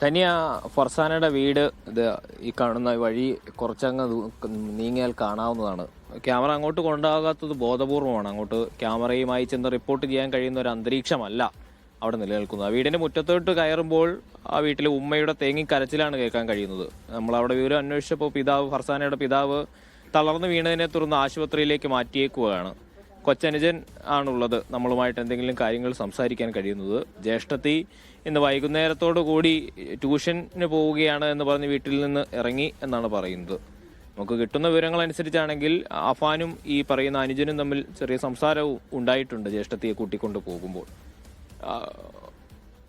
തനിയ ഫർസാനയുടെ വീട് ഇത് ഈ കാണുന്ന വഴി കുറച്ചങ്ങ് നീങ്ങിയാൽ കാണാവുന്നതാണ്. ക്യാമറ അങ്ങോട്ട് കൊണ്ടാകാത്തത് ബോധപൂർവമാണ്. അങ്ങോട്ട് ക്യാമറയുമായി ചെന്ന് റിപ്പോർട്ട് ചെയ്യാൻ കഴിയുന്ന ഒരു അന്തരീക്ഷമല്ല അവിടെ നിലനിൽക്കുന്നത്. ആ വീടിന്റെ മുറ്റത്തോട്ട് കയറുമ്പോൾ ആ വീട്ടിലെ ഉമ്മയുടെ തേങ്ങിക്കരച്ചിലാണ് കേൾക്കാൻ കഴിയുന്നത്. നമ്മളവിടെ വിവരം അന്വേഷിച്ചപ്പോൾ ഫർസാനയുടെ പിതാവ് തളർന്നു വീണതിനെ തുടർന്ന് ആശുപത്രിയിലേക്ക് മാറ്റിയേക്കുകയാണ്. കൊച്ചനുജൻ ആണുള്ളത് നമ്മളുമായിട്ട് എന്തെങ്കിലും കാര്യങ്ങൾ സംസാരിക്കാൻ കഴിയുന്നത്. ജ്യേഷ്ഠത്തി ഇന്ന് വൈകുന്നേരത്തോടു കൂടി ട്യൂഷന് പോവുകയാണ് എന്ന് പറഞ്ഞ് വീട്ടിൽ നിന്ന് ഇറങ്ങി എന്നാണ് പറയുന്നത്. നമുക്ക് കിട്ടുന്ന വിവരങ്ങൾ അനുസരിച്ചാണെങ്കിൽ അഫാനും ഈ പറയുന്ന അനുജനും തമ്മിൽ ചെറിയ സംസാരവും ഉണ്ടായിട്ടുണ്ട് ജ്യേഷ്ഠത്തിയെ കൂട്ടിക്കൊണ്ട് പോകുമ്പോൾ.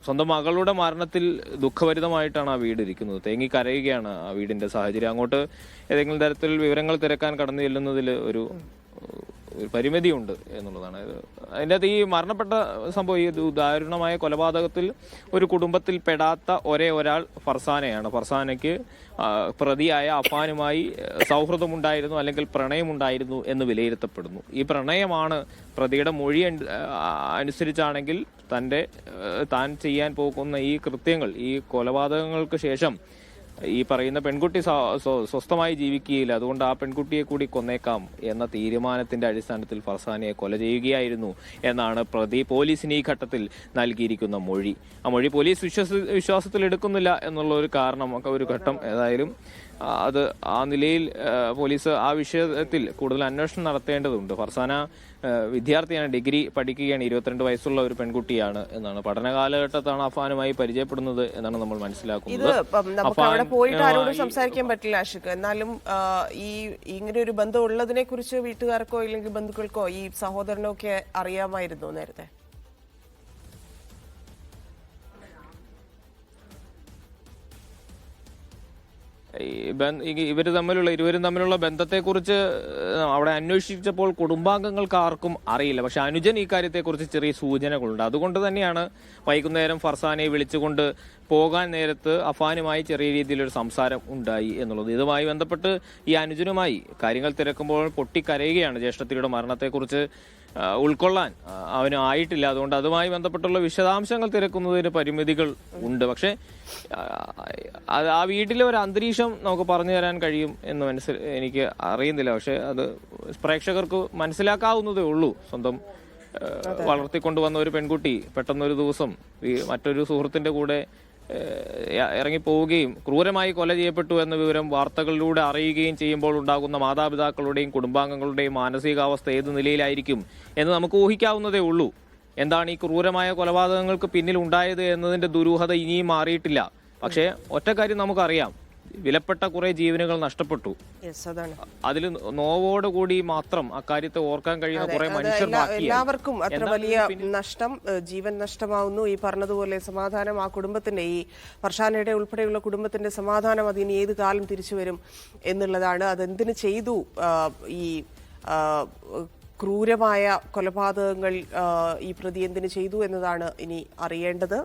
സ്വന്തം മകളുടെ മരണത്തിൽ ദുഃഖഭരിതമായിട്ടാണ് ആ വീട് ഇരിക്കുന്നത്. തേങ്ങി കരയുകയാണ് ആ വീടിന്റെ സാഹചര്യം. അങ്ങോട്ട് ഏതെങ്കിലും തരത്തിൽ വിവരങ്ങൾ തിരക്കാൻ കടന്നു ചെല്ലുന്നതിൽ ഒരു പരിമിതിയുണ്ട് എന്നുള്ളതാണ്. അതിൻ്റെ അകത്ത് ഈ മരണപ്പെട്ട സംഭവം, ഈ ദാരുണമായ കൊലപാതകത്തിൽ ഒരു കുടുംബത്തിൽ പെടാത്ത ഒരേ ഒരാൾ ഫർസാനയാണ്. ഫർസാനയ്ക്ക് പ്രതിയായ അഫാനുമായി സൗഹൃദമുണ്ടായിരുന്നു, അല്ലെങ്കിൽ പ്രണയമുണ്ടായിരുന്നു എന്ന് വിലയിരുത്തപ്പെടുന്നു. ഈ പ്രണയമാണ് പ്രതിയുടെ മൊഴി അനുസരിച്ചാണെങ്കിൽ താൻ ചെയ്യാൻ പോകുന്ന ഈ കൃത്യങ്ങൾ, ഈ കൊലപാതകങ്ങൾക്ക് ശേഷം ഈ പറയുന്ന പെൺകുട്ടി സ്വസ്ഥമായി ജീവിക്കുകയില്ല, അതുകൊണ്ട് ആ പെൺകുട്ടിയെ കൂടി കൊന്നേക്കാം എന്ന തീരുമാനത്തിന്റെ അടിസ്ഥാനത്തിൽ ഫർസാനയെ കൊല ചെയ്യുകയായിരുന്നു എന്നാണ് പ്രതി പോലീസിന് ഈ ഘട്ടത്തിൽ നൽകിയിരിക്കുന്ന മൊഴി. ആ മൊഴി പോലീസ് വിശ്വാസത്തിൽ എടുക്കുന്നില്ല എന്നുള്ള ഒരു കാരണം ഒരു ഘട്ടം ഏതായാലും അത് ആ നിലയിൽ പോലീസ് ആ വിഷയത്തിൽ കൂടുതൽ അന്വേഷണം നടത്തേണ്ടതുണ്ട്. ഫർസാന വിദ്യാർത്ഥിയാണ്, ഡിഗ്രി പഠിക്കുകയാണ്, 22 വയസ്സുള്ള ഒരു പെൺകുട്ടിയാണ് എന്നാണ്. പഠന കാലഘട്ടത്താണ് അഫാനുമായി പരിചയപ്പെടുന്നത് എന്നാണ് നമ്മൾ മനസ്സിലാക്കുന്നത്. അവിടെ പോയിട്ട് ആരോടും സംസാരിക്കാൻ പറ്റില്ല ആഷിഖ്. എന്നാലും ഈ ഇങ്ങനെ ഒരു ബന്ധം ഉള്ളതിനെ കുറിച്ച് വീട്ടുകാർക്കോ ഇല്ലെങ്കിൽ ബന്ധുക്കൾക്കോ ഈ സഹോദരനോ ഒക്കെ അറിയാമായിരുന്നു നേരത്തെ? ഇരുവരും തമ്മിലുള്ള ബന്ധത്തെക്കുറിച്ച് അവിടെ അന്വേഷിച്ചപ്പോൾ കുടുംബാംഗങ്ങൾക്ക് ആർക്കും അറിയില്ല. പക്ഷെ അനുജൻ ഈ കാര്യത്തെക്കുറിച്ച് ചെറിയ സൂചനകളുണ്ട്. അതുകൊണ്ട് തന്നെയാണ് വൈകുന്നേരം ഫർസാനയെ വിളിച്ചുകൊണ്ട് പോകാൻ നേരത്ത് അഫാനുമായി ചെറിയ രീതിയിലൊരു സംസാരം ഉണ്ടായി എന്നുള്ളത്. ഇതുമായി ബന്ധപ്പെട്ട് ഈ അനുജനുമായി കാര്യങ്ങൾ തിരക്കുമ്പോൾ പൊട്ടിക്കരയുകയാണ്. ജ്യേഷ്ഠത്തിയുടെ മരണത്തെക്കുറിച്ച് ഉൾക്കൊള്ളാൻ അവന് ആയിട്ടില്ല. അതുകൊണ്ട് അതുമായി ബന്ധപ്പെട്ടുള്ള വിശദാംശങ്ങൾ തിരക്കുന്നതിന് പരിമിതികൾ ഉണ്ട്. പക്ഷെ ആ വീട്ടിലെ ഒരു അന്തരീക്ഷം നമുക്ക് പറഞ്ഞു തരാൻ കഴിയും എന്ന് എനിക്ക് അറിയുന്നില്ല. പക്ഷെ അത് പ്രേക്ഷകർക്ക് മനസ്സിലാക്കാവുന്നതേ ഉള്ളൂ. സ്വന്തം വളർത്തിക്കൊണ്ടുവന്ന ഒരു പെൺകുട്ടി പെട്ടെന്നൊരു ദിവസം മറ്റൊരു സുഹൃത്തിന്റെ കൂടെ ഇറങ്ങിപ്പോവുകയും ക്രൂരമായി കൊല ചെയ്യപ്പെട്ടു എന്ന വിവരം വാർത്തകളിലൂടെ അറിയുകയും ചെയ്യുമ്പോൾ ഉണ്ടാകുന്ന മാതാപിതാക്കളുടെയും കുടുംബാംഗങ്ങളുടെയും മാനസികാവസ്ഥ ഏത് നിലയിലായിരിക്കും എന്ന് നമുക്ക് ഊഹിക്കാവുന്നതേ ഉള്ളൂ. എന്താണ് ഈ ക്രൂരമായ കൊലപാതകങ്ങൾക്ക് പിന്നിൽ ഉണ്ടായത് എന്നതിന്റെ ദുരൂഹത ഇനിയും മാറിയിട്ടില്ല. പക്ഷേ ഒറ്റ കാര്യം നമുക്കറിയാം, വിലപ്പെട്ട കുറെ ജീവനുകൾ നഷ്ടപ്പെട്ടു. അതിൽ നോവോടുകൂടി മാത്രം അക്കാര്യത്തെ ഓർക്കാൻ കഴിയുന്ന കുറെ മനുഷ്യർ എല്ലാവർക്കും അത്ര വലിയ നഷ്ടം, ജീവൻ നഷ്ടമാവുന്നു. ഈ പറഞ്ഞതുപോലെ സമാധാനം ആ കുടുംബത്തിന്റെ, ഈ ഫർസാനയുടെ ഉൾപ്പെടെയുള്ള കുടുംബത്തിന്റെ സമാധാനം അതിന് ഏത് കാലം തിരിച്ചു വരും എന്നുള്ളതാണ്. അതെന്തിനു ചെയ്തു ഈ ക്രൂരമായ കൊലപാതകങ്ങൾ ഈ പ്രതി എന്തിനു ചെയ്തു എന്നതാണ് ഇനി അറിയേണ്ടത്.